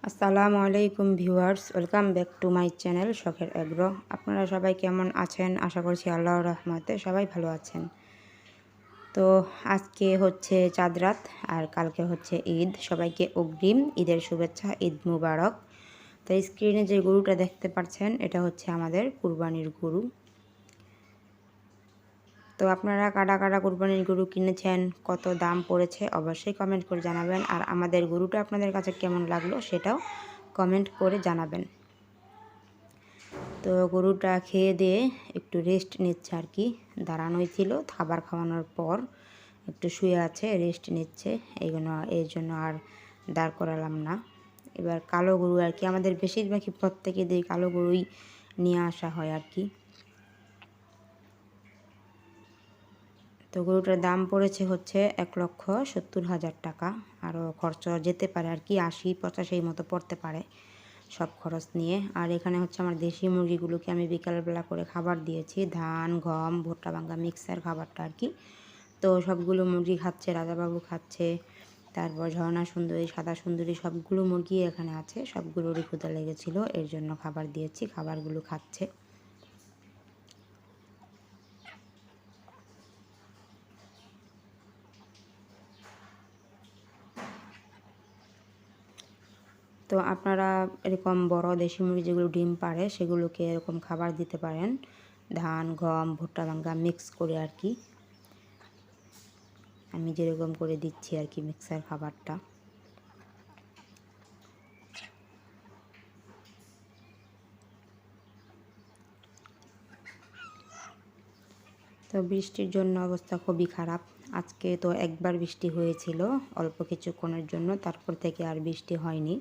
আসসালামু আলাইকুম viewers, welcome back to my channel শখের এগ্রো। আপনারা সবাই কেমন আছেন? আশা করছি আল্লাহর রহমতে সবাই ভালো আছেন। তো আজকে হচ্ছে চাঁদ রাত আর কালকে হচ্ছে ঈদ। সবাইকে অগ্রিম ঈদের শুভেচ্ছা, ঈদ মুবারক। তো স্ক্রিনে যে গরুটা দেখতে পাচ্ছেন এটা হচ্ছে আমাদের কুরবানির গরু। তো আপনারা কাটা কাটা কুরবানির গরু কিনেছেন, কত দাম পড়েছে অবশ্যই কমেন্ট করে জানাবেন। আর আমাদের গরুটা আপনাদের কাছে কেমন লাগলো সেটাও কমেন্ট করে জানাবেন। তো গরুটা খেয়ে দিয়ে একটু রেস্ট নিচ্ছে আর কি, দাঁড়ানোই ছিল, খাবার খাওয়ানোর পর একটু শুয়ে আছে, রেস্ট নিচ্ছে। এই জন্য আর দাঁড় করালাম না। এবার কালো গরু আর কি, আমাদের বেশিরভাগই প্রত্যেকে দিয়ে কালো গরুই নিয়ে আসা হয় আর কি। তো গরুটার দাম পড়েছে হচ্ছে 1,70,000 টাকা। আরও খরচ যেতে পারে আর কি, 80-85 মতো পড়তে পারে সব খরচ নিয়ে। আর এখানে হচ্ছে আমার দেশি মুরগিগুলোকে আমি বিকালবেলা করে খাবার দিয়েছি, ধান, গম, ভুট্টা ভাঙ্গা মিক্সার খাবারটা আর কি। তো সবগুলো মুরগি খাচ্ছে, রাজাবাবু খাচ্ছে, তারপর ঝর্ণা সুন্দরী, সাদা সুন্দরী, সবগুলো মুরগি এখানে আছে। সবগুলোরই ক্ষুধা লেগেছিলো, এর জন্য খাবার দিয়েছি, খাবারগুলো খাচ্ছে। তো আপনারা এরকম বড় দেশি মুরগি যেগুলো ডিম পাড়ে সেগুলোকে এরকম খাবার দিতে পারেন, ধান, গম, ভুট্টা ভাঙ্গা মিক্স করে আর কি। আমি যেরকম করে দিচ্ছি আর কি মিক্সার খাবারটা। তো বৃষ্টির জন্য অবস্থা খুবই খারাপ। আজকে তো একবার বৃষ্টি হয়েছিল অল্প কিছুক্ষণের জন্য, তারপর থেকে আর বৃষ্টি হয়নি।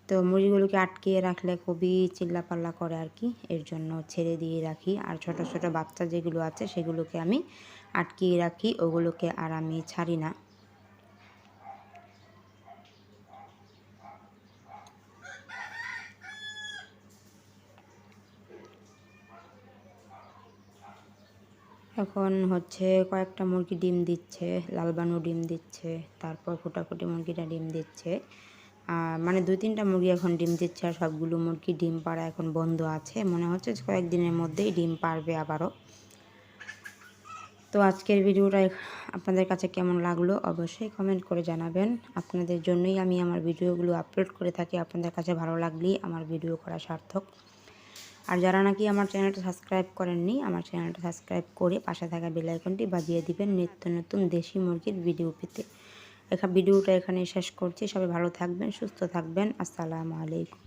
তো মুরগিগুলোকে আটকিয়ে রাখলে খুবই চিল্লাপাল্লা করে আর কি, এর জন্য ছেড়ে দিয়ে রাখি। আর ছোট ছোট বাচ্চা যেগুলো আছে সেগুলোকে আমি আটকিয়ে রাখি, ওগুলোকে আর আমি ছাড়ি না। এখন হচ্ছে কয়েকটা মুরগি ডিম দিচ্ছে, লালবানু ডিম দিচ্ছে, তারপর ফুটাফুটি মুরগিটা ডিম দিচ্ছে। মানে 2-3টা মুরগি এখন ডিম দিচ্ছে, আর সবগুলো মুরগি ডিম পাড়া এখন বন্ধ আছে। মনে হচ্ছে কয়েকদিনের মধ্যেই ডিম পারবে আবারও। তো আজকের ভিডিওটা আপনাদের কাছে কেমন লাগলো অবশ্যই কমেন্ট করে জানাবেন। আপনাদের জন্যই আমি আমার ভিডিওগুলো আপলোড করে থাকি, আপনাদের কাছে ভালো লাগলেই আমার ভিডিও করা সার্থক। আর যারা নাকি আমার চ্যানেলটা সাবস্ক্রাইব করেননি, আমার চ্যানেলটা সাবস্ক্রাইব করে পাশে থাকা বেল আইকনটি বাজিয়ে দিবেন নিত্য নতুন দেশি মুরগির ভিডিও পেতে। ভিডিওটা এখানে শেষ করছি। সবাই ভালো থাকবেন, সুস্থ থাকবেন। আসসালামু আলাইকুম।